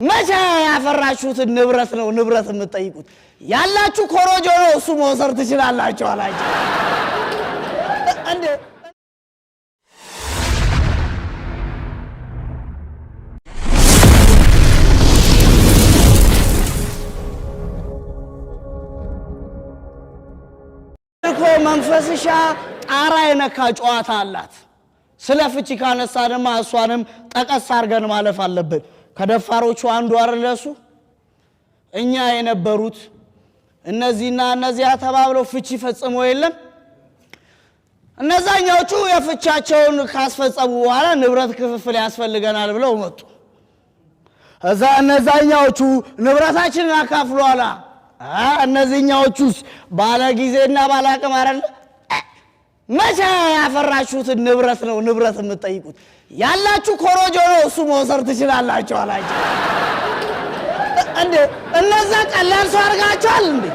መቼ ያፈራችሁት ንብረት ነው ንብረት የምትጠይቁት ያላችሁ ኮሮጆ ነው እሱ መውሰድ ትችላላችሁ አላችሁ እንዴ መንፈስሻ ጣራ የነካ ጨዋታ አላት ስለ ፍቺ ካነሳ ደግሞ እሷንም ጠቀስ አርገን ማለፍ አለበት ከደፋሮቹ አንዱ አረለሱ እኛ የነበሩት እነዚህና እነዚያ ተባብለው ፍቺ ፈጽመው የለም እነዛኛዎቹ የፍቻቸውን ካስፈጸሙ በኋላ ንብረት ክፍፍል ያስፈልገናል ብለው መጡ እዛ እነዛኛዎቹ ንብረታችንን አካፍሏላ እነዚህኛዎቹስ ባለ ጊዜና ባለ አቅም አይደል መቼ ያፈራችሁት ንብረት ነው ንብረት የምትጠይቁት ያላችሁ ኮሮጆ ነው እሱ መውሰድ ትችላላችሁ አላችሁ እንዴ እነዛ ቀላል ሰው አርጋቸዋል እንዴ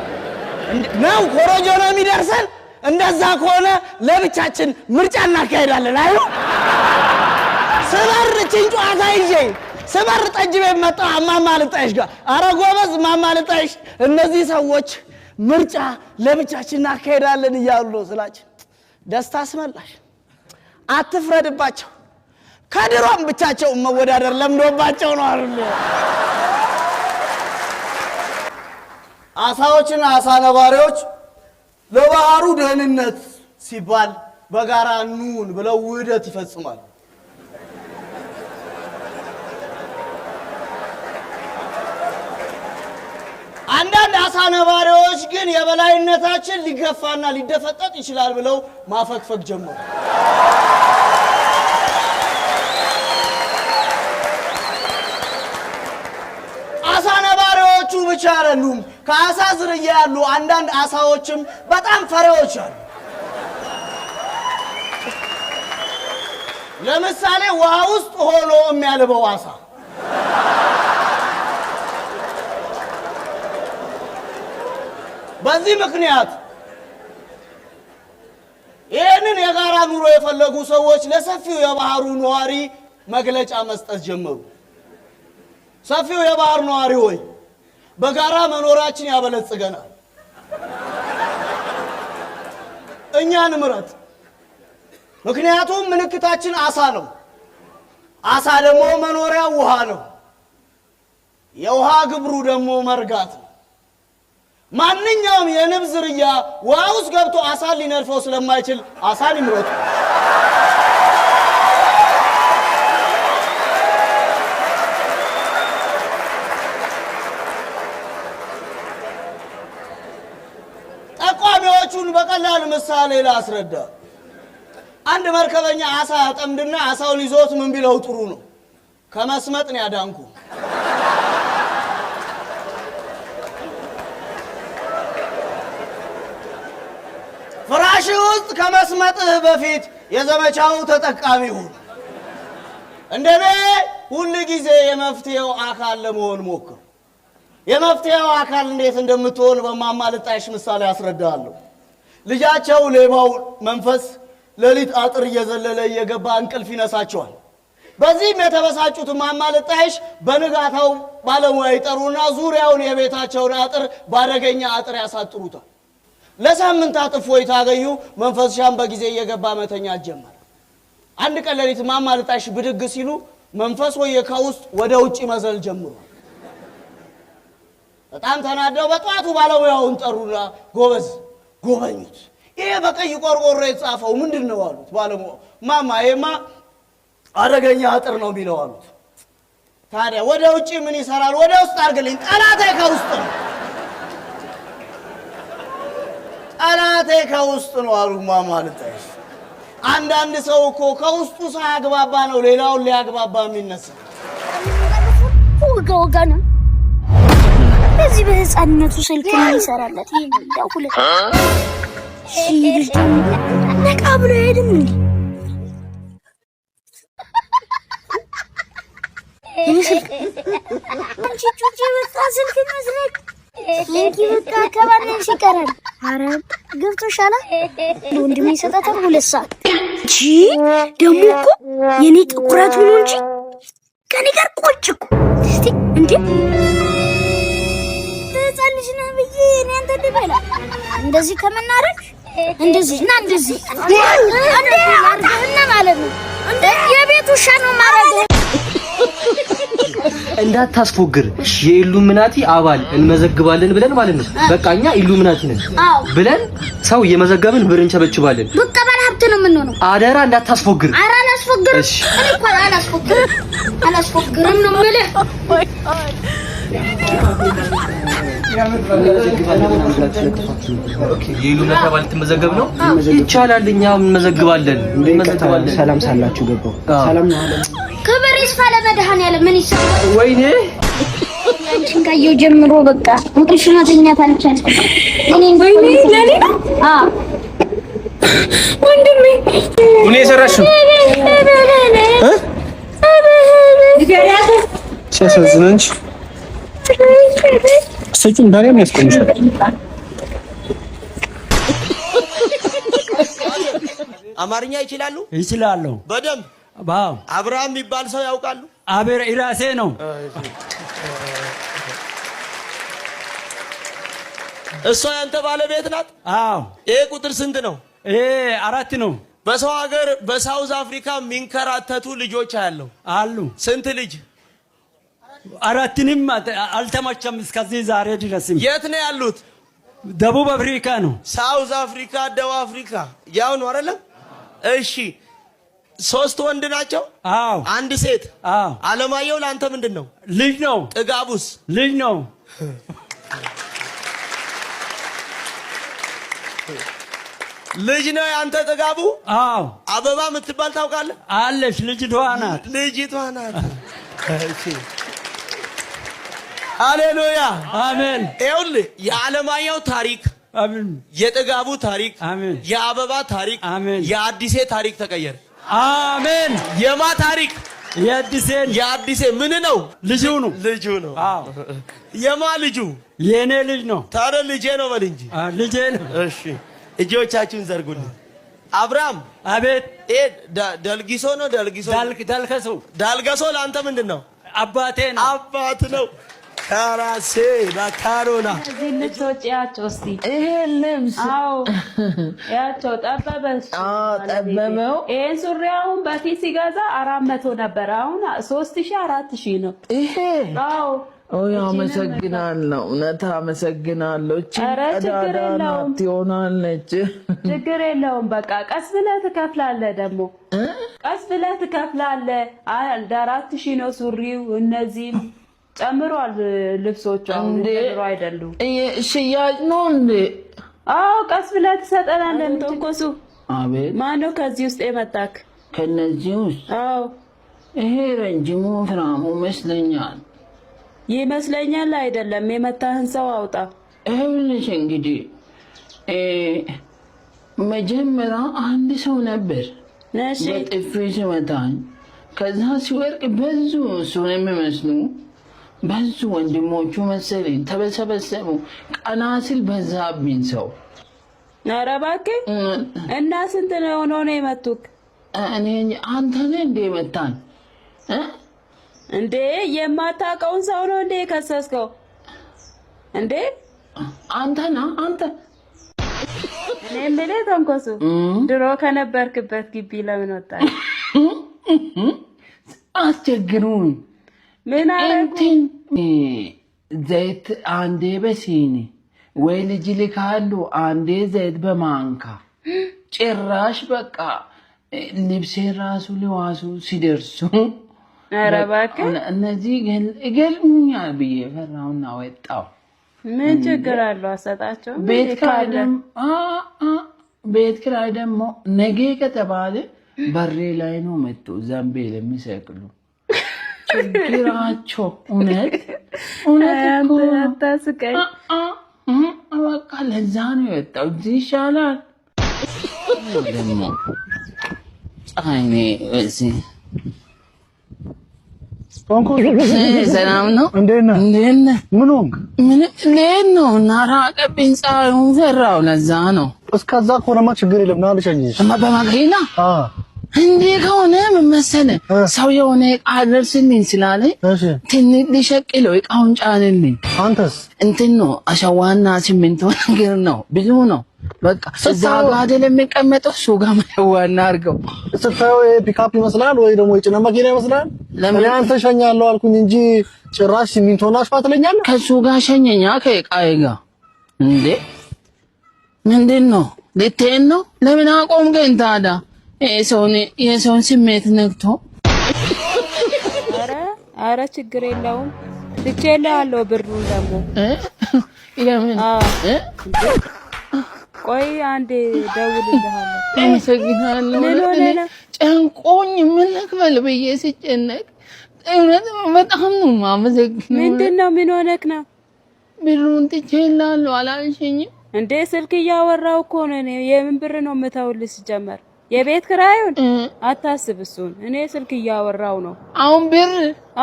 ነው ኮሮጆ ነው የሚደርሰን እንደዛ ከሆነ ለብቻችን ምርጫ እናካሄዳለን አይሁ ሰበር ጭንጫታ ይዤ ሰበር ጠጅ ቤት መጣ ማማ ልጣይሽ ጋር አረጎበዝ ማማ ልጣይሽ እነዚህ ሰዎች ምርጫ ለብቻችን እናካሄዳለን ይያሉ ስላችሁ ደስታ አስመላሽ አትፍረድባቸው ከድሮም ብቻቸው መወዳደር ለምዶባቸው ነው አይደል አሳዎችና አሳ ነባሪዎች ለባህሩ ደህንነት ሲባል በጋራ ኑን ብለው ውህደት ይፈጽማሉ አንዳንድ አሳ ነባሪዎች ግን የበላይነታችን ሊገፋና ሊደፈጠጥ ይችላል ብለው ማፈክፈክ ጀመሩ አሳ ነባሪዎቹ ብቻ አይደሉም ከአሳ ዝርያ ያሉ አንዳንድ አሳዎችም በጣም ፈሪዎች አሉ ለምሳሌ ውሃ ውስጥ ሆኖ የሚያልበው አሳ በዚህ ምክንያት ይሄንን የጋራ ኑሮ የፈለጉ ሰዎች ለሰፊው የባህሩ ነዋሪ መግለጫ መስጠት ጀመሩ ሰፊው የባህር ነዋሪ ሆይ በጋራ መኖራችን ያበለጽገናል እኛን ምረጥ ምክንያቱም ምልክታችን አሳ ነው አሳ ደግሞ መኖሪያው ውሃ ነው የውሃ ግብሩ ደግሞ መርጋት ማንኛውም የንብ ዝርያ ውሃ ውስጥ ገብቶ አሳን ሊነድፈው ስለማይችል አሳን ይምረጡ ጠቋሚዎቹን በቀላል ምሳሌ ላስረዳ አንድ መርከበኛ አሳ ያጠምድና አሳውን ይዞት ምን ቢለው ጥሩ ነው ከመስመጥ ነው ያዳንኩ ፍራሽ ውስጥ ከመስመጥህ በፊት የዘመቻው ተጠቃሚ ሁን እንደኔ ሁሉ ጊዜ የመፍትሄው አካል ለመሆን ሞክር የመፍትሄው አካል እንዴት እንደምትሆን በማማ ልጣይሽ ምሳሌ ያስረዳለሁ ልጃቸው ሌባው መንፈስ ለሊት አጥር እየዘለለ እየገባ እንቅልፍ ይነሳቸዋል በዚህም የተበሳጩት ማማ ልጣይሽ በንጋታው ባለሙያ ይጠሩና ዙሪያውን የቤታቸውን አጥር ባደገኛ አጥር ያሳጥሩታል ለሳምንታት እፎይታ አገኙ መንፈስሻም በጊዜ እየገባ መተኛ ጀመረ አንድ ቀን ለሊት ማማ ልጣይሽ ብድግ ሲሉ መንፈስ ከውስጥ ወደ ውጪ መዘል ጀምሩ በጣም ተናደው በጧቱ ባለሙያውን ጠሩና ጎበዝ ጎበኙት ይሄ በቀይ ቆርቆሮ የተጻፈው ምንድነው አሉት ባለሙያው ማማ ይሄማ አደገኛ አጥር ነው ቢለው አሉት ታዲያ ወደ ውጪ ምን ይሰራል ወደ ውስጥ አርግልኝ ጠላቴ ከውስጥ ነው ጠላቴ ከውስጥ ነው አሉ ማማ ልጣይሽ አንዳንድ ሰው እኮ ከውስጡ ሳያግባባ ነው ሌላውን ሊያግባባ የሚነሳ ወጋና በዚህ በህፃንነቱ ስልክ ነው ይሰራለት ይሄው ሁለት ሲልጅም ነቃብሎ ሄድም እንዴ አንቺ ጩጪ ወጣ ስልክ መስለክ ለኪ በቃ ከባነሽ ይቀራል አረ ገብቶሻላ ወንድሜ ሰጣታል 2 ሰዓት እቺ ደሞ እኮ የኔ ጥቁረቱ ነው እንጂ ከኔ ጋር ቁጭ እኮ እስቲ እንዴ ተጻልሽ ነው ብዬ እኔ አንተ ልበላ እንደዚህ ከመናረግ እንደዚህ እና እንደዚህ እና ማለት ነው የቤት ውሻ ነው ማለት እንዳታስፎግር የኢሉሚናቲ አባል እንመዘግባለን ብለን ማለት ነው። በቃኛ ኢሉሚናቲ ነን ብለን ሰው እየመዘገብን ብር እንቸበችባለን። በቃ ባለ ሀብት ነው የምንሆነው። አደራ እንዳታስፎግር። ኧረ አላስፎግርም። እኔ እኮ አላስፎግርም ነው የምልህ። የኢሉሚናቲ አባል ትመዘገብ ነው ይቻላል። እኛ እንመዘግባለን። ሰላም ሳላችሁ ገባው ሰላም ነው አለ ክብር ይስፋ ለመድኃኒዓለም ምን ይሰማል? ወይኔ አንቺን ካየሁ ጀምሮ በቃ እንቅልሽና ተኛት አልቻልኩም። ወይኔ ለኔ ወንድሜ ምን የሰራሽ ነው? ሲያሳዝን እንጂ ሰጪን ዳሪያም ያስቆምሻል። አማርኛ ይችላሉ? ይችላሉ በደንብ። ባው አብርሃም የሚባል ሰው ያውቃሉ? አብረ ኢራሴ ነው። እሷ ያንተ ባለቤት ናት? አዎ። ይሄ ቁጥር ስንት ነው? ይሄ 4 ነው። በሰው ሀገር በሳውዝ አፍሪካ የሚንከራተቱ ልጆች አያለው አሉ። ስንት ልጅ? 4ንም አልተመቸም እስከዚህ ዛሬ ድረስም። የት ነው ያሉት? ደቡብ አፍሪካ ነው። ሳውዝ አፍሪካ፣ ደቡብ አፍሪካ ያው ነው አይደለም? እሺ 3 ወንድ ናቸው? አዎ። 1 ሴት? አዎ። አለማየሁ ለአንተ ምንድነው? ልጅ ነው። ጥጋቡስ? ልጅ ነው። ልጅ ነው ያንተ ጥጋቡ? አዎ። አበባ የምትባል ታውቃለህ? አለች ልጅቷ ናት። ልጅቷ ናት። እሺ ሃሌሉያ አሜን። ይኸውልህ የዓለማየሁ ታሪክ፣ አሜን። የጥጋቡ ታሪክ፣ አሜን። የአበባ ታሪክ፣ አሜን። የአዲሴ ታሪክ ተቀየረ። አሜን። የማ ታሪክ? የአዲሴ ምን ነው? ልጁ ነው። ልጁ ነው። አዎ። የማ ልጁ? የኔ ልጅ ነው። ታዲያ ልጄ ነው በል እንጂ። ልጄ ነው። እሺ እጆቻችሁን ዘርጉልኝ። አብርሃም አቤት። ደልጊሶ ነው? ዳልገሶ። ዳልገሶ ለአንተ ምንድን ነው? አባቴ ነው። አባት ነው። ካራሴ ባካሮና ልብሶች ያቸው እስቲ ይሄ ልብስ አዎ ያቸው ጠበበሽ ጠበበው። ይሄን ሱሪ አሁን በፊት ሲገዛ 400 ነበር። አሁን 3000 4000 ነው ይሄ። አዎ አመሰግናለሁ። እውነት አመሰግናለሁ። እቺ ቀዳዳ ናት ይሆናለች። ችግር የለውም። በቃ ቀስ ብለህ ትከፍላለህ። ደግሞ ቀስ ብለህ ትከፍላለህ። 4000 ነው ሱሪው። እነዚህም ጨምሯል ልብሶቹ። አሁን ጨምሮ አይደሉም። ሽያጭ ነው እንዴ? አዎ ቀስ ብለህ ትሰጠናለህ። ተንኮሱ አቤት። ማነው ከዚህ ውስጥ የመጣክ? ከነዚህ ውስጥ? አዎ ይሄ ረጅሙ ፍራሙ ይመስለኛል። አይደለም የመታህን ሰው አውጣ። ይኸውልሽ እንግዲህ መጀመሪያ አንድ ሰው ነበር በጥፊ ሲመታኝ። ከዛ ሲወርቅ በዙ እሱን የሚመስሉ በዙ ወንድሞቹ መሰለኝ ተሰበሰቡ። ቀና ሲል በዛብኝ ሰው። ኧረ እባክህ። እና ስንት ነው ሆኖ ነው የመቱክ? እኔ አንተ ነህ እንደ መታኝ እንዴ? የማታውቀውን ሰው ነው እንዴ የከሰስከው እንዴ? አንተና አንተ እኔ የምልህ ተንኮሱ ድሮ ከነበርክበት ግቢ ለምን ወጣህ? አስቸግሩኝ። ምን አረጉ? ዘይት አንዴ በሲኒ ወይ ልጅ ልካሉ፣ አንዴ ዘይት በማንካ ጭራሽ በቃ ልብሴ ራሱ ሊዋሱ ሲደርሱ ኧረ እባክህ እነዚህ ይገልሙኛል ብዬ ፈራውና ወጣው። ምን ችግር አለው? አሰጣቸው። ቤት ኪራይ ደግሞ ነገ ከተባለ በሬ ላይ ነው መጥቶ ዘንቤል የሚሰቅሉ። ችግራቸው እውነት አታስቀኝ። በቃ ለዛ ነው የወጣው። እዚህ ይሻላል ደግሞ ፀሐይ እዚህ ሰላም ነው። እንዴት ነህ? ምን ሆንክ? እንዴት ነው? ናራቀብኝ። ፀሐዩን ፈራው። ለዛ ነው። እስከዛ ኮረማ ችግር የለም። ና ልሸኝሽ። በመኪና እንዴ ከሆነ ምን መሰለህ ሰው የሆነ አደርስልኝ ስላለኝ ትንሽ ሊሸቅለው እቃውን ጫንልኝ። አንተስ እንትን ነው አሸዋና ሲሚንቶ ነገር ነው ብዙ ነው። በቃ እዛ ጋር አይደለም የሚቀመጠው እሱ ጋር መዋና አድርገው ስታየው ፒካፕ ይመስላል ወይ ደግሞ የጭነት መኪና ይመስላል። ለምን አንተ ሸኛለሁ አልኩኝ እንጂ ጭራሽ ሲሚንቶና አስፋልት ትለኛለህ። ከሱ ጋር ሸኘኛ ከእቃዬ ጋር እንዴ ምንድን ነው ልትሄድ ነው? ለምን አቆምከኝ ታዲያ? የሰውን ስሜት ነክቶ ኧረ ችግር የለውም ትቼልሃለሁ ብሩን ደግሞ የምን ቆይ አንዴ ደውልልሃለሁ። አመሰግናለሁ። ጨንቆኝ ምን ልክፈል ብዬ ሲጨነቅ እውነት በጣም ነው የማመሰግነው። ምንድን ነው ምን ሆነክ ነው? ብሩን ትቼልሃለሁ አላልሽኝም እንዴ? ስልክ እያወራሁ እኮ ነው። የምን ብር ነው የምተውልህ? ሲጀመር የቤት ኪራዩን አታስብ፣ እሱን እኔ ስልክ እያወራሁ ነው። አሁን ብር?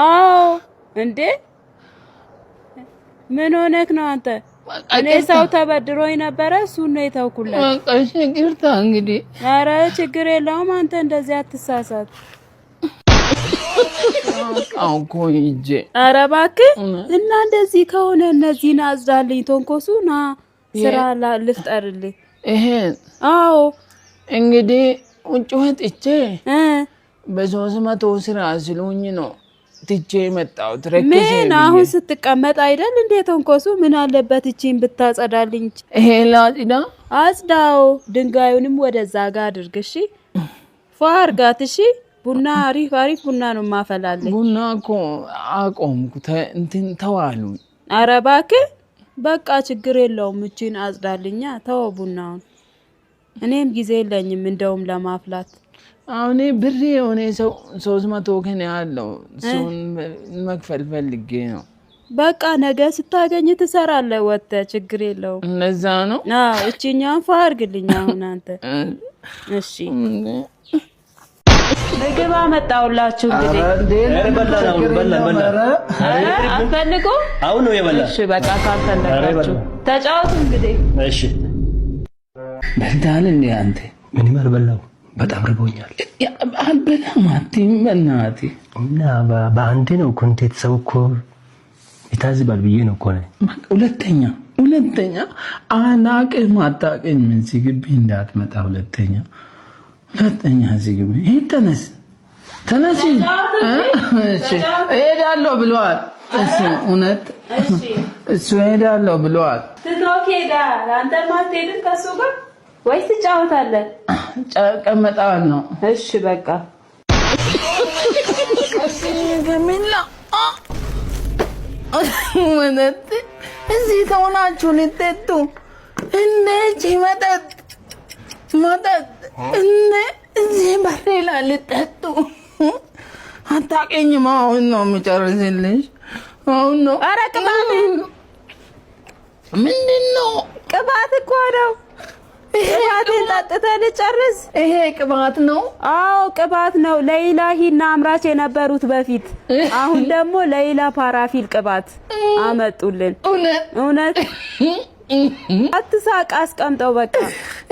አዎ። እንዴ ምን ሆነክ ነው አንተ? እኔ ሰው ተበድሮኝ ነበረ፣ እሱን ነው የተውኩለት። በቃ ይቅርታ እንግዲህ። ኧረ ችግር የለውም። አንተ እንደዚህ አትሳሳት። አውቆ ይጄ ኧረ እባክህ እና እንደዚህ ከሆነ እነዚህን አዝዳልኝ ተንኮሱና ስራ ልፍጠርልኝ። ይሄ አዎ እንግዲህ ውጭ ወጥቼ በ300 ስራ ሲሉኝ ነው ትቼ መጣሁ። ምን አሁን ስትቀመጥ አይደል እንዴ ተንኮሱ? ምን አለበት እቺን ብታጸዳልኝ? ይሄ ላጽዳ? አጽዳው። ድንጋዩንም ወደዛ ጋር አድርግ እሺ። ፏርጋት እሺ። ቡና አሪፍ ቡና ነው ማፈላለኝ። ቡና እኮ አቆምኩ እንትን ተዋሉ። ኧረ እባክህ በቃ ችግር የለውም። እቺን አጽዳልኛ። ተው ቡናውን። እኔም ጊዜ የለኝም እንደውም ለማፍላት። አሁን ብር የሆነ ሰው 300 ከነ ያለው እሱን መክፈል ፈልጌ ነው። በቃ ነገ ስታገኝ ትሰራለህ ወጥተህ፣ ችግር የለውም። እንደዛ ነው። አዎ እቺኛን ፏርግልኝ አሁን አንተ። እሺ ምግብ አመጣሁላችሁ እንግዲህ። አትፈልጉ? አሁን ነው የበላ። እሺ በቃ ካልፈለጋችሁ ተጫወቱ እንግዲህ። እሺ በልተሃል እንዴ አንተ? ምንም አልበላው፣ በጣም ርቦኛል። አልበላም አትይም በእናትህ። እና በአንዴ ነው ኮንቴንት ሰው እኮ ይታዝባል ብዬ ነው እኮ ነው። ሁለተኛ አናቅም አታውቅም እዚህ ግቢ እንዳትመጣ። ሁለተኛ እዚህ ግቢ ተነስ። እሺ እሄዳለሁ ብለዋል። እሱ እውነት እሱ እሄዳለሁ ብለዋል። ትቶክ ሄዳል። አንተ ማትሄድም ከሱ ጋር ወይስ ትጫወታለህ? ቀመጣል ነው። እሺ በቃ ገሚላ ወነት እዚህ ተሆናችሁ ልትጠጡ እነዚህ መጠጥ እዚህ በሬላ ልትጠጡ አታውቂኝም። አሁን ነው የምጨርስልሽ። አሁን ነው። ኧረ ቅባት ምንድን ነው? ቅባት እኮ ነው። ቅባትን ጠጥተህ ልጨርስ። ይሄ ቅባት ነው? አዎ ቅባት ነው። ለይላ ሂና አምራች የነበሩት በፊት፣ አሁን ደግሞ ለይላ ፓራፊል ቅባት አመጡልን። እውነት አትሳቅ፣ አስቀምጠው በቃ።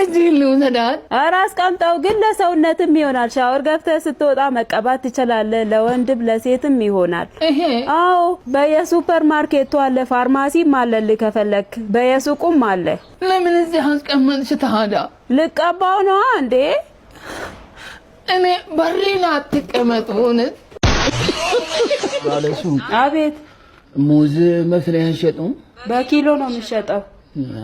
እዚህ ልውሰዳት? ኧረ አስቀምጠው፣ ግን ለሰውነትም ይሆናል። ሻወር ገብተህ ስትወጣ መቀባት ትችላለህ። ለወንድም ለሴትም ይሆናል። አዎ በየሱፐር ማርኬቱ አለ፣ ፋርማሲም አለልህ ከፈለክ፣ በየሱቁም አለ። ለምን እዚህ አስቀመጥሽ ታዲያ? ልቀባው ነው እንዴ? እኔ በሬን አትቀመጡ። እውነት አቤት። ሙዝ መፍሬያ ሸጡ? በኪሎ ነው የሚሸጠው።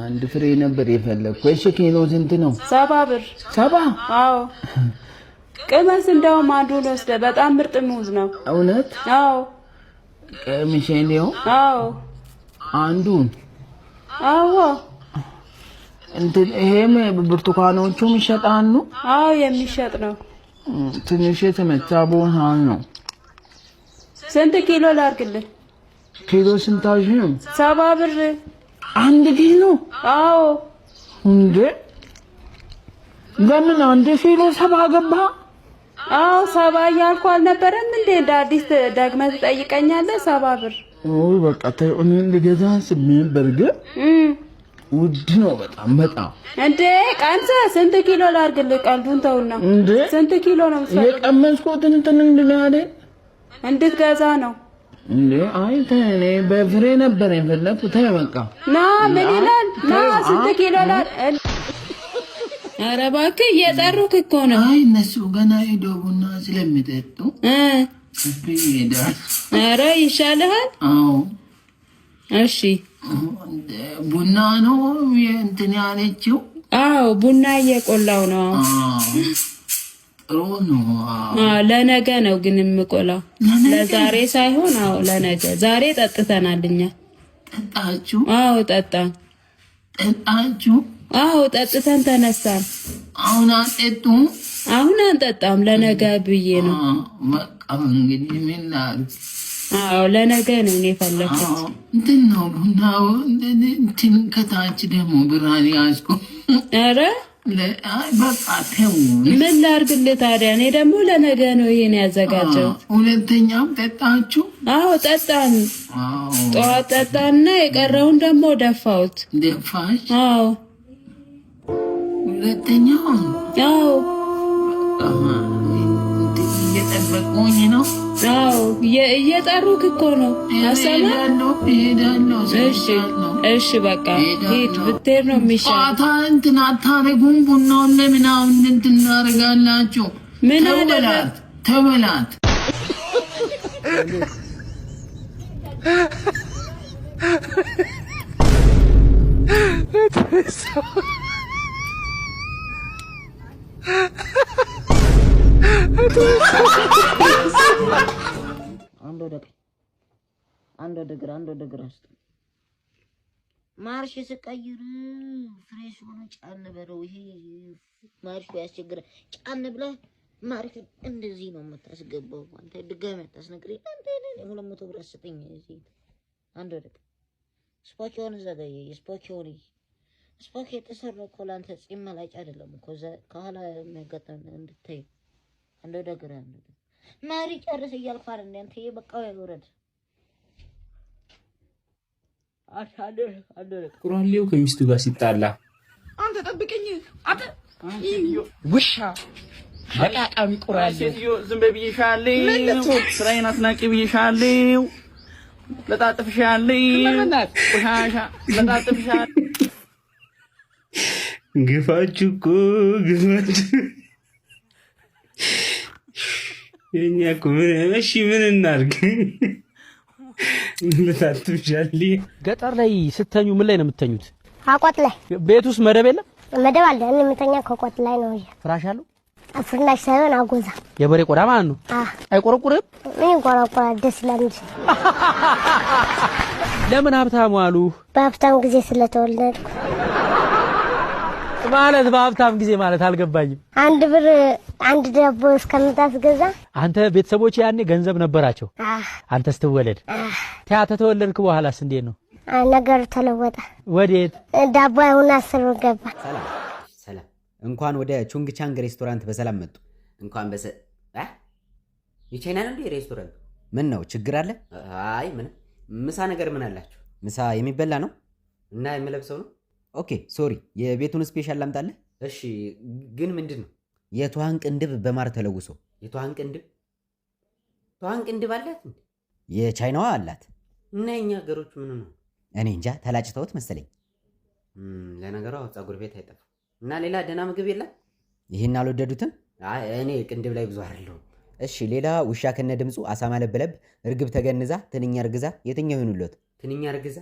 አንድ ፍሬ ነበር የፈለኩ። እሺ ኪሎ ስንት ነው? 70 ብር። 70? አዎ ቅመስ፣ እንደውም አንዱን ወስደህ። በጣም ምርጥ ሙዝ ነው። እውነት? አዎ ሚሼሊዮ? አዎ አንዱን? አዎ እንትን ይሄም ብርቱካኖቹም ይሸጣሉ? አዎ የሚሸጥ ነው። ትንሽ የተመታ ቦታ ነው። ስንት ኪሎ ላድርግልህ? ኪሎ ስንታሽም? 70 ብር። አንድ ኪሎ? አዎ እንዴ ለምን አንድ ኪሎ 70 ገባ? አዎ 70 እያልኩ አልነበረም እንዴ? እንደ አዲስ ደግመህ ትጠይቀኛለህ? 70 ብር። ኦይ በቃ ተይው፣ እኔ ልገዛ ስሜን በርገር ውድ ነው በጣም እንዴ ቀንሰ ስንት ኪሎ ላድርግልህ? ቀልዱን ተውና እንዴ ስንት ኪሎ ነው የምትፈልገው? የቀመስኩት እንትን እንድናለ እንድትገዛ ነው እንዴ? አይ ተኔ በፍሬ ነበር የፈለኩት። ተይ በቃ ና ምን ይላል? ና ስንት ኪሎ ላድርግ? ኧረ እባክህ እየጠሩክ እኮ ነው። አይ እነሱ ገና ሄደው ቡና ስለሚጠጡ ይሄዳል። ኧረ ይሻልሃል። አዎ እሺ ቡና ነው እንትን ያለችው? አዎ ቡና እየቆላው ነው። ጥሩ ነው። ለነገ ነው ግን የምቆላው፣ ለዛሬ ሳይሆን። አዎ ለነገ። ዛሬ ጠጥተናል እኛ። ጠጣችሁ? አዎ ጠጣን። ጠጣችሁ? አዎ ጠጥተን ተነሳን። አሁን አጠጡም? አሁን አንጠጣም፣ ለነገ ብዬ ነው። በቃ እንግዲህ ምን ላድርግ? አዎ ለነገ ነው እኔ የፈለኩት። እንትን ነው ቡናው እንትን ከታች ደግሞ ብርሃን ያዝኩ። ኧረ በቃ ተው። ምን ላድርግልህ ታዲያ? እኔ ደግሞ ለነገ ነው ይሄን ያዘጋጀሁት። ሁለተኛም ጠጣችሁ? አዎ ጠጣን። ጠዋት ጠጣንና የቀረውን ደግሞ ደፋሁት። ደፋሽ? አዎ ሁለተኛው? አዎ እየጠበቁኝ ነው። አዎ እየጠሩክ እኮ ነው። እሄዳለሁ። እሺ በቃ ሂድ። ብትሄድ ነው የሚሻለው። ጨዋታ እንትን አታረጉም? ቡናውን ለምናምን እንትን እናደርጋላችሁ? ምን አደረግ? ተበላት አንድ ወደ ግራ ማርሽ ስቀይር ፍሬሽ ሆኖ ጫን በለው። ይሄ ማርሽ ያስቸግራል። ጫን ብለህ ማርሽ እንደዚህ ነው የምታስገባው። አንተ ድጋሚ አታስነግረኝ። አንተ 200 ብር አስጠኝ። እዚህ አንድ ወደ ስፖኪውን ዘጋይ ስፖኪውን ስፖኪ የተሰራው እኮ ለአንተ ጺም መላጭ አይደለም እኮ ከኋላ የሚያጋጥም እንድታይ። አንድ ወደ ግራ ማሪ ጨርስ እያልኩ አይደል እንዴ? አንተ በቃው ያወረድ ቁራሌው ከሚስቱ ጋር ሲጣላ አንተ ጠብቀኝ። አንተ ውሻ በቃቃሚ ቁራሌው ሴትዮ ዝም በይ ብዬሻለሁ። ስራዬን አትናቂ ብዬሻለሁ። ለጣጥፍሻለሁ። ቆሻሻ ለጣጥፍሻለሁ። ግፋችሁ እኮ ግፋችሁ። የኛ እኮ ምን እናድርግ? ለታጥፍሻለሁ። ገጠር ላይ ስተኙ ምን ላይ ነው የምትተኙት? አቆጥ ላይ። ቤት ውስጥ መደብ የለም? መደብ አለ። እኔ የምተኛ ከቆጥ ላይ ነው። ፍራሽ አለው? ፍራሽ ሳይሆን አጎዛ። የበሬ ቆዳ ማለት ነው። አይቆረቁርም? ምን ይቆረቁራል? ደስ ይላል እንጂ። ለምን ሀብታም አሉ? በሀብታም ጊዜ ስለተወለድኩ ማለት። በሀብታም ጊዜ ማለት አልገባኝም። 1 ብር 1 ዳቦ እስከምታስገዛ። አንተ ቤተሰቦች ያኔ ገንዘብ ነበራቸው? አንተ ስትወለድ። ተወለድክ በኋላስ እንዴት ነው ነገሩ? ተለወጠ። ወዴት? ዳቦ አሁን 10 ብር ገባ። ሰላም። እንኳን ወደ ቹንግ ቻንግ ሬስቶራንት በሰላም መጡ። እንኳን የቻይና ነው እንዴ ሬስቶራንት? ምን ነው ችግር አለ? አይ ምን ምሳ ነገር ምን አላችሁ? ምሳ የሚበላ ነው እና የምለብሰው ነው። ኦኬ ሶሪ፣ የቤቱን ስፔሻል ላምጣልህ? እሺ ግን ምንድን ነው? የቷን ቅንድብ በማር ተለውሶ። የቷን ቅንድብ? ቷን ቅንድብ አላት እንዴ? የቻይናዋ አላት። እና የኛ ሀገሮች ምን ነው? እኔ እንጃ ተላጭተውት መሰለኝ። ለነገሩ ፀጉር ቤት አይጠፋም። እና ሌላ ደህና ምግብ የለም? ይህን አልወደዱትም? አይ እኔ ቅንድብ ላይ ብዙ አይደለሁም። እሺ ሌላ ውሻ ከነ ድምፁ፣ አሳማ ለበለብ፣ እርግብ ተገንዛ፣ ትንኛ እርግዛ። የትኛው ይሁንልዎት? ትንኛ እርግዛ?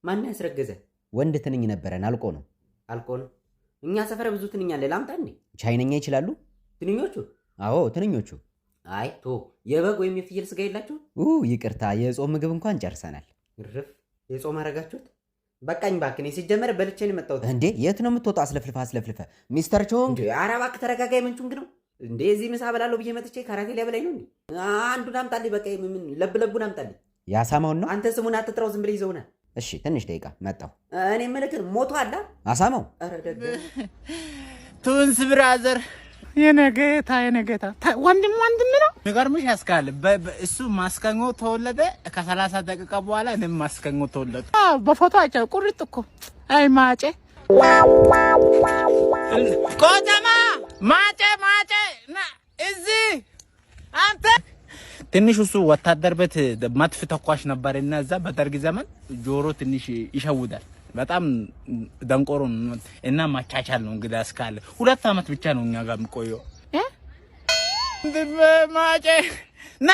ማን ያስረገዘ? ወንድ ትንኝ ነበረን። አልቆ ነው። እኛ ሰፈር ብዙ ትንኛ አለ። ላምጣ እንዴ? ቻይነኛ ይችላሉ ትንኞቹ? አዎ ትንኞቹ። አይ ቶ የበግ ወይም የፍየል ስጋ የላችሁ? ይቅርታ፣ የጾም ምግብ እንኳን ጨርሰናል። እርፍ። የጾም አረጋችሁት? በቃኝ እባክህ። እኔ ሲጀመር በልቼ ነው የመጣሁት። እንዴ የት ነው የምትወጣው? አስለፍልፈ ሚስተር ቾንግ። ኧረ እባክህ ተረጋጋ። ምን ቾንግ ነው እንዴ? እዚህ ምሳ በላለሁ ብዬ መጥቼ ካራቴ ሊያበላኝ ነው እንዴ? አንዱን አምጣልኝ። በቃ ምን ለብለቡን አምጣልኝ። ያሳማውን ነው? አንተ ስሙን አትጥራው፣ ዝም ብለህ ይዘውና። እሺ ትንሽ ደቂቃ መጣሁ። እኔ ምልክት ሞቶ አለ አሳማው። ኧረ ደግ ቱንስ ብራዘር የነገታ ወንድም ነው የሚገርምሽ ያስካል እሱ ማስከኞ ተወለደ ከ30 ደቂቃ በኋላ እኔም ማስከኞ ተወለደ በፎቶ አይቻል ቁርጥ እኮ አይ ማጨ ቆጨማ ማጨ ና እዚህ አንተ ትንሽ እሱ ወታደር ቤት መጥፍ ተኳሽ ነበርና እዛ በደርግ ዘመን ጆሮ ትንሽ ይሸውዳል በጣም ደንቆሮ እና ማቻቻል ነው እንግዲህ አስካለ 2 አመት ብቻ ነው እኛ ጋር የሚቆየው ማጨ ና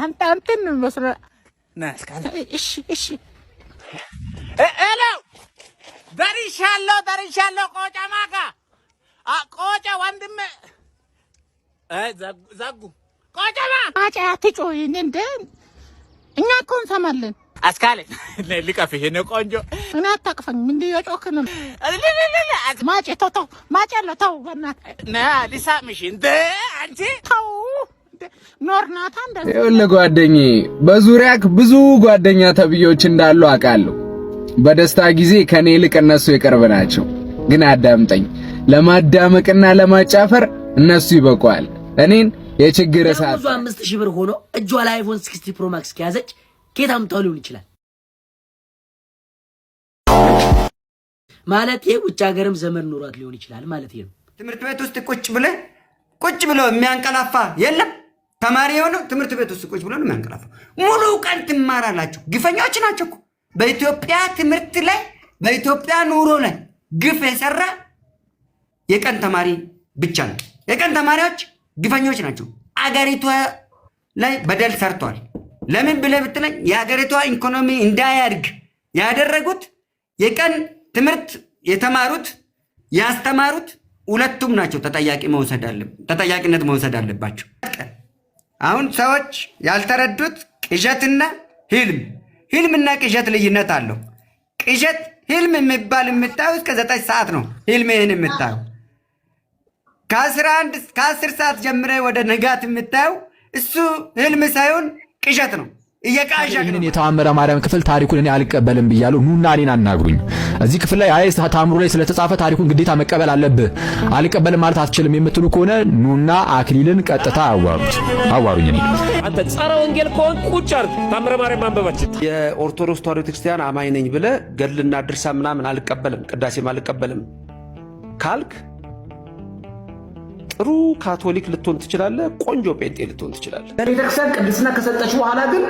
አንተን መስሎ ና አስካለ እሺ ሄሎ ደርሻለሁ ቆጨማካ ቆጨ ወንድም ዛጉ ቆጨማ ማጨ አትጮይ እንደ እኛ እኮ እንሰማለን አስካለ ልቀፍህ ነው ቆንጆ እና አታቅፈኝ ምን እየጮክ ነው ማጨ ተው ማጨ ተው በእናትህ ና ልሳምሽ እንደ አንቺ ተው ኖርናታ እንደዚህ ይኸውልህ ጓደኛዬ በዙሪያክ ብዙ ጓደኛ ተብዮች እንዳሉ አውቃለሁ በደስታ ጊዜ ከኔ ይልቅ እነሱ የቀርብ ናቸው ግን አዳምጠኝ ለማዳመቅና ለማጫፈር እነሱ ይበቃዋል እኔን የችግር ሰዓት ብዙ 5000 ብር ሆኖ እጇ ላይ አይፎን 60 ፕሮ ማክስ ከያዘች ኬታም ሊሆን ይችላል ማለት የውጭ ሀገርም ዘመን ኑሯት ሊሆን ይችላል ማለት ነው ትምህርት ቤት ውስጥ ቁጭ ብሎ የሚያንቀላፋ የለም ተማሪ የሆነ ትምህርት ቤት ውስጥ ቁጭ ብሎ ነው የሚያንቀላፋ ሙሉ ቀን ትማራላችሁ ግፈኞች ናቸው እኮ በኢትዮጵያ ትምህርት ላይ በኢትዮጵያ ኑሮ ላይ ግፍ የሰራ የቀን ተማሪ ብቻ ነው የቀን ተማሪዎች ግፈኞች ናቸው አገሪቷ ላይ በደል ሰርቷል ለምን ብለህ ብትለኝ የአገሪቷ ኢኮኖሚ እንዳያድግ ያደረጉት የቀን ትምህርት የተማሩት ያስተማሩት ሁለቱም ናቸው ተጠያቂነት መውሰድ አለባቸው አሁን ሰዎች ያልተረዱት ቅዠትና ህልምና ቅዠት ልዩነት አለው ቅዠት ህልም የሚባል የምታየው እስከ 9 ሰዓት ነው ህልምህን የምታየው ከ10 ሰዓት ጀምረ ወደ ንጋት የምታየው እሱ ህልም ሳይሆን ቅዠት ነው እየቃዠክ ነው የተአምረ ማርያም ክፍል ታሪኩን እኔ አልቀበልም ብያለሁ ኑና እኔን አናግሩኝ እዚህ ክፍል ላይ አይ ታምሩ ላይ ስለተጻፈ ታሪኩን ግዴታ መቀበል አለብህ አልቀበልም ማለት አትችልም የምትሉ ከሆነ ኑና አክሊልን ቀጥታ አዋሩኝ እኔ አንተ ጸረ ወንጌል ከሆን ቁጭ አርግ ታምረ ማርያም አንበባችን የኦርቶዶክስ ተዋሕዶ ክርስቲያን አማኝ ነኝ ብለ ገድልና ድርሳ ምናምን አልቀበልም ቅዳሴም አልቀበልም ካልክ ጥሩ ካቶሊክ ልትሆን ትችላለህ ቆንጆ ጴንጤ ልትሆን ትችላለህ ቤተክርስቲያን ቅድስና ከሰጠች በኋላ ግን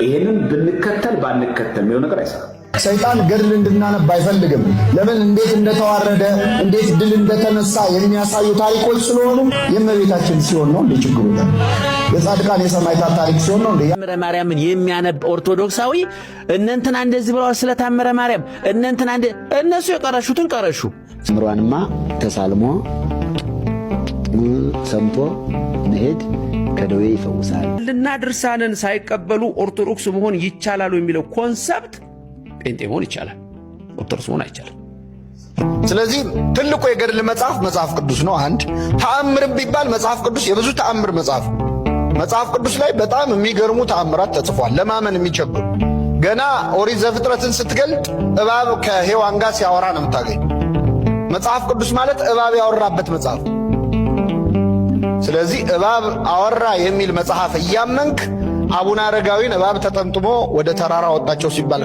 ይሄንን ብንከተል ባንከተል ነው ነገር አይሰራም ሰይጣን ገድል እንድናነብ አይፈልግም ለምን እንዴት እንደተዋረደ እንዴት ድል እንደተነሳ የሚያሳዩ ታሪኮች ስለሆኑ የእመቤታችን ሲሆን ነው እንደ ችግሩ የጻድቃን የሰማዕታት ታሪክ ሲሆን ነው እንደ ታምረ ማርያምን የሚያነብ ኦርቶዶክሳዊ እነንተና እንደዚህ ብለዋል ስለ ታምረ ማርያም እነንተና እነሱ የቀረሹትን ቀረሹ ምሯንማ ተሳልሞ ሰምቶ መሄድ ከደዌ ይፈውሳል ልና ድርሳንን ሳይቀበሉ ኦርቶዶክስ መሆን ይቻላል የሚለው ኮንሰፕት ጴንጤ መሆን ይቻላል ኦርቶዶክስ መሆን አይቻልም ስለዚህ ትልቁ የገድል መጽሐፍ ቅዱስ ነው አንድ ተአምር ቢባል መጽሐፍ ቅዱስ የብዙ ተአምር መጽሐፍ ቅዱስ ላይ በጣም የሚገርሙ ተአምራት ተጽፏል ለማመን የሚቸግሩ ገና ኦሪት ዘፍጥረትን ስትገልጥ እባብ ከሔዋን ጋር ሲያወራ ነው የምታገኝ መጽሐፍ ቅዱስ ማለት እባብ ያወራበት መጽሐፍ ስለዚህ እባብ አወራ የሚል መጽሐፍ እያመንክ አቡነ አረጋዊን እባብ ተጠምጥሞ ወደ ተራራ ወጣቸው ሲባል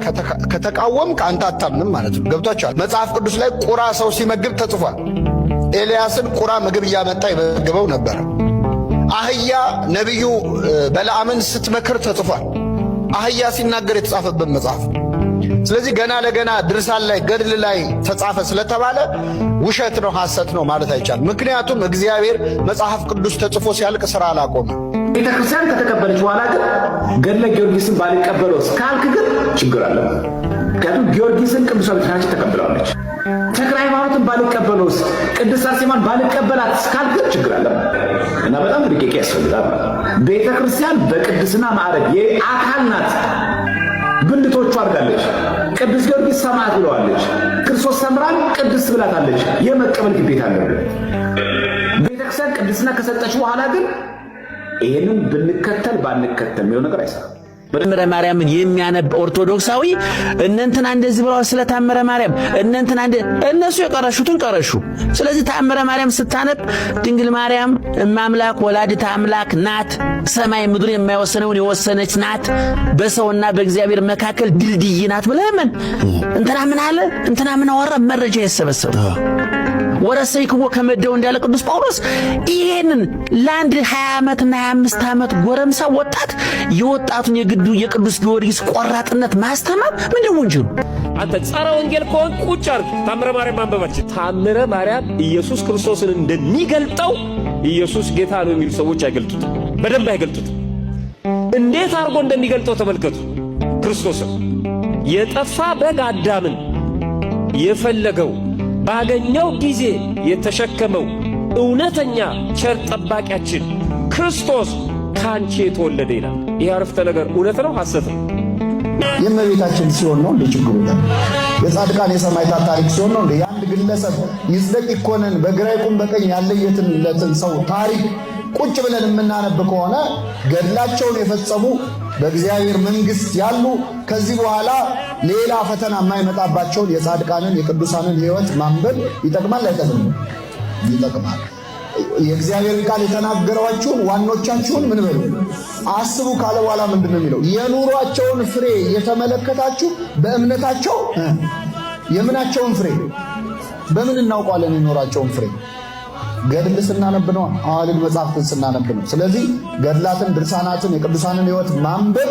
ከተቃወምክ አንተ አታምንም ማለት ነው ገብቷችኋል መጽሐፍ ቅዱስ ላይ ቁራ ሰው ሲመግብ ተጽፏል ኤልያስን ቁራ ምግብ እያመጣ ይመግበው ነበር አህያ ነብዩ በለዓምን ስትመክር ተጽፏል አህያ ሲናገር የተጻፈበት መጽሐፍ ስለዚህ ገና ለገና ድርሳን ላይ ገድል ላይ ተጻፈ ስለተባለ ውሸት ነው ሐሰት ነው ማለት አይቻልም ምክንያቱም እግዚአብሔር መጽሐፍ ቅዱስ ተጽፎ ሲያልቅ ስራ አላቆመ ቤተክርስቲያን ከተቀበለች በኋላ ግን ገድለ ጊዮርጊስን ባልቀበለው ካልክ ግን ችግር አለ ምክንያቱም ጊዮርጊስን ቅዱስ ቤተክርስቲያን ተቀብላለች ተክለ ሃይማኖትን ባልቀበለውስ ቅድስት አርሴማን ባልቀበላት ካልክ ችግር አለ እና በጣም ጥንቃቄ ያስፈልጋል ቤተክርስቲያን በቅድስና ማዕረግ የአካል ናት ብልቶቹ አድርጋለች ቅዱስ ጊዮርጊስ ሰማዕት ብለዋለች ክርስቶስ ሰምራን ቅድስት ብላታለች የመቀበል ግዴታ አለብን ቤተክርስቲያን ቅድስና ከሰጠች በኋላ ግን ይሄንን ብንከተል ባንከተል ነው ነገር አይሰራም ታምረ ማርያምን የሚያነብ ኦርቶዶክሳዊ እነንትና እንደዚህ ብለዋል ስለ ታምረ ማርያም እነንትና እነሱ የቀረሹትን ቀረሹ። ስለዚህ ታምረ ማርያም ስታነብ ድንግል ማርያም እማምላክ ወላዲተ አምላክ ናት። ሰማይ ምድር የማይወሰነውን የወሰነች ናት። በሰውና በእግዚአብሔር መካከል ድልድይ ናት ብለህ ምን እንትና ምን አለ እንትና ምን አወራ መረጃ የሰበሰቡ ወረሰይክዎ ከመደው እንዳለ ቅዱስ ጳውሎስ ይሄንን ለአንድ 20 ዓመትና 25 ዓመት ጎረምሳ ወጣት የወጣቱን የቅዱስ ጊዮርጊስ ቆራጥነት ማስተማር ምንድን ነው ወንጀሉ? አንተ ጸረ ወንጌል ከሆን ቁጭ አድርግ። ታምረ ማርያም ማንበባችን ታምረ ማርያም ኢየሱስ ክርስቶስን እንደሚገልጠው ኢየሱስ ጌታ ነው የሚሉ ሰዎች አይገልጡት፣ በደንብ አይገልጡት። እንዴት አድርጎ እንደሚገልጠው ተመልከቱ። ክርስቶስን የጠፋ በግ አዳምን የፈለገው ባገኘው ጊዜ የተሸከመው እውነተኛ ቸር ጠባቂያችን ክርስቶስ ካንቺ የተወለደ ይላል። ይህ አረፍተ ነገር እውነት ነው ሐሰት ነው? የእመቤታችን ሲሆን ነው እንደ ችግሩ ነው። የጻድቃን የሰማዕታት ታሪክ ሲሆን ነው እንደ የአንድ ግለሰብ ይዝደቅ ይኮነን በግራ ይቁም በቀኝ ያለየትን ሰው ታሪክ ቁጭ ብለን የምናነብ ከሆነ ገድላቸውን የፈጸሙ በእግዚአብሔር መንግስት ያሉ ከዚህ በኋላ ሌላ ፈተና የማይመጣባቸውን የጻድቃንን የቅዱሳንን ሕይወት ማንበብ ይጠቅማል አይጠቅምም? ይጠቅማል። የእግዚአብሔር ቃል የተናገሯችሁን ዋኖቻችሁን ምን በሉ አስቡ ካለ በኋላ ምንድን ነው የሚለው? የኑሯቸውን ፍሬ የተመለከታችሁ በእምነታቸው የምናቸውን ፍሬ በምን እናውቃለን? የኑሯቸውን ፍሬ ገድል ስናነብ ነው፣ አዋልድ መጻሕፍትን ስናነብ ነው። ስለዚህ ገድላትን፣ ድርሳናትን፣ የቅዱሳንን ሕይወት ማንበብ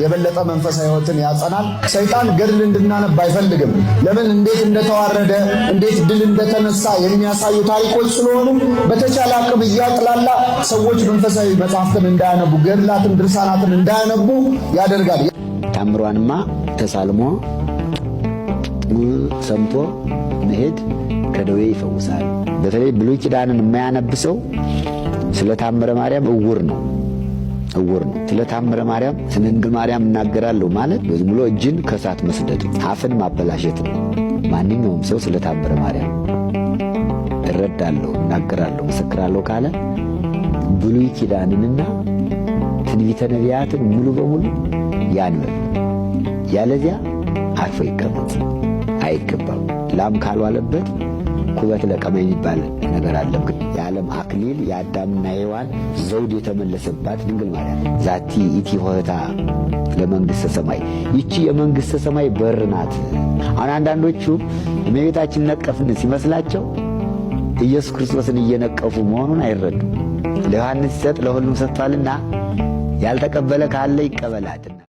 የበለጠ መንፈሳዊ ሕይወትን ያጸናል። ሰይጣን ገድል እንድናነብ አይፈልግም። ለምን? እንዴት እንደተዋረደ እንዴት ድል እንደተነሳ የሚያሳዩ ታሪኮች ስለሆኑ በተቻለ አቅም እያጥላላ ሰዎች መንፈሳዊ መጻሕፍትን እንዳያነቡ፣ ገድላትን፣ ድርሳናትን እንዳያነቡ ያደርጋል። ታምሯንማ ተሳልሞ ሰምቶ መሄድ ከደዌ ይፈውሳል። በተለይ ብሉይ ኪዳንን የማያነብ ሰው ስለ ታምረ ማርያም እውር ነው። ስለ ታምረ ማርያም ስለ ድንግል ማርያም እናገራለሁ ማለት በዝም ብሎ እጅን ከእሳት መስደድ፣ አፍን ማበላሸት ነው። ማንኛውም ሰው ስለ ታምረ ማርያም እረዳለሁ፣ እናገራለሁ፣ መሰክራለሁ ካለ ብሉይ ኪዳንንና ትንቢተ ነቢያትን ሙሉ በሙሉ ያንበብ። ያለዚያ አርፎ ይቀመጥ አይገባም። ላም ካልዋለበት ኩበት ለቀመ የሚባል ነገር አለ። የዓለም አክሊል የአዳምና ሔዋን ዘውድ የተመለሰባት ድንግል ማርያም ዛቲ ኢቲ ሆታ ለመንግሥተ ሰማይ፣ ይቺ የመንግሥተ ሰማይ በር ናት። አሁን አንዳንዶቹ እመቤታችን ነቀፍን ሲመስላቸው ኢየሱስ ክርስቶስን እየነቀፉ መሆኑን አይረዱም። ለዮሐንስ ሲሰጥ ለሁሉም ሰጥቷልና ያልተቀበለ ካለ ይቀበላትና